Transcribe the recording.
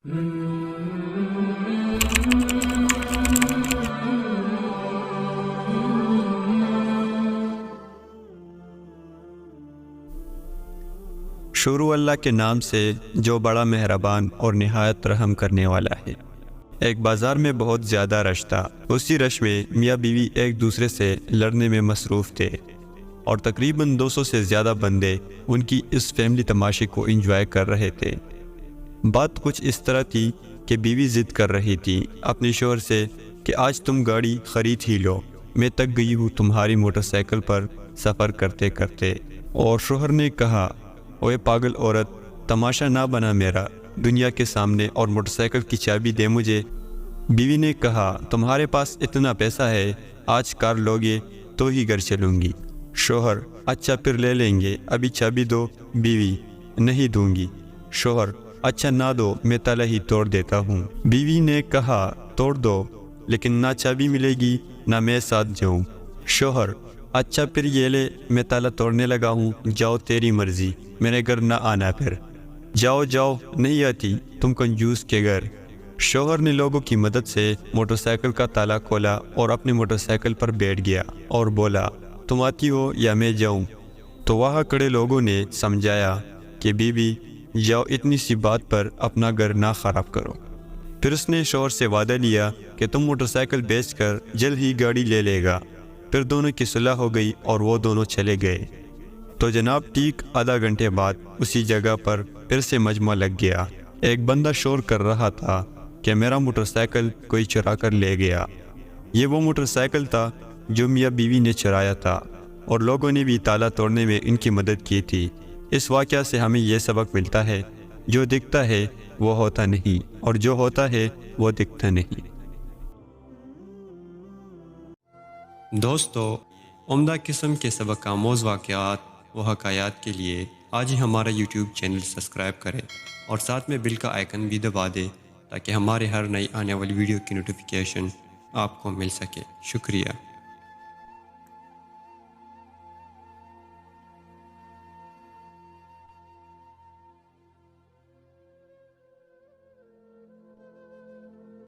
شروع اللہ کے نام سے جو بڑا مہربان اور نہایت رحم کرنے والا ہے۔ ایک بازار میں بہت زیادہ رش تھا۔ اسی رش میں میاں بیوی ایک دوسرے سے لڑنے میں مصروف تھے اور تقریباً 200 سے زیادہ بندے ان کی اس فیملی تماشے کو انجوائے کر رہے تھے۔ بات کچھ اس طرح تھی کہ بیوی ضد کر رہی تھی اپنے شوہر سے کہ آج تم گاڑی خرید ہی لو، میں تک گئی ہوں تمہاری موٹر سائیکل پر سفر کرتے کرتے۔ اور شوہر نے کہا، اوے پاگل عورت، تماشا نہ بنا میرا دنیا کے سامنے اور موٹر سائیکل کی چابی دے مجھے۔ بیوی نے کہا، تمہارے پاس اتنا پیسہ ہے، آج کار لوگے تو ہی گھر چلوں گی۔ شوہر، اچھا پھر لے لیں گے، ابھی چابی دو۔ بیوی، نہیں دوں گی۔ شوہر، اچھا نہ دو، میں تالا ہی توڑ دیتا ہوں۔ بیوی نے کہا، توڑ دو، لیکن نہ چابی ملے گی نہ میں ساتھ جاؤں۔ شوہر، اچھا پھر یہ لے، میں تالا توڑنے لگا ہوں، جاؤ تیری مرضی، میرے گھر نہ آنا پھر۔ جاؤ جاؤ، نہیں آتی تم کنجوس کے گھر۔ شوہر نے لوگوں کی مدد سے موٹر سائیکل کا تالا کھولا اور اپنے موٹر سائیکل پر بیٹھ گیا اور بولا، تم آتی ہو یا میں جاؤں؟ تو وہاں کھڑے لوگوں نے سمجھایا کہ بیوی جاؤ، اتنی سی بات پر اپنا گھر نہ خراب کرو۔ پھر اس نے شوہر سے وعدہ لیا کہ تم موٹر سائیکل بیچ کر جلد ہی گاڑی لے لے گا۔ پھر دونوں کی صلح ہو گئی اور وہ دونوں چلے گئے۔ تو جناب ٹھیک آدھا گھنٹے بعد اسی جگہ پر پھر سے مجمع لگ گیا۔ ایک بندہ شور کر رہا تھا کہ میرا موٹر سائیکل کوئی چرا کر لے گیا۔ یہ وہ موٹر سائیکل تھا جو میاں بیوی نے چرایا تھا اور لوگوں نے بھی تالا توڑنے میں ان کی مدد کی تھی۔ اس واقعہ سے ہمیں یہ سبق ملتا ہے، جو دکھتا ہے وہ ہوتا نہیں، اور جو ہوتا ہے وہ دکھتا نہیں۔ دوستو، عمدہ قسم کے سبق آموز واقعات و حکایات کے لیے آج ہی ہمارا یوٹیوب چینل سبسکرائب کریں اور ساتھ میں بیل کا آئیکن بھی دبا دیں تاکہ ہمارے ہر نئی آنے والی ویڈیو کی نوٹیفیکیشن آپ کو مل سکے۔ شکریہ۔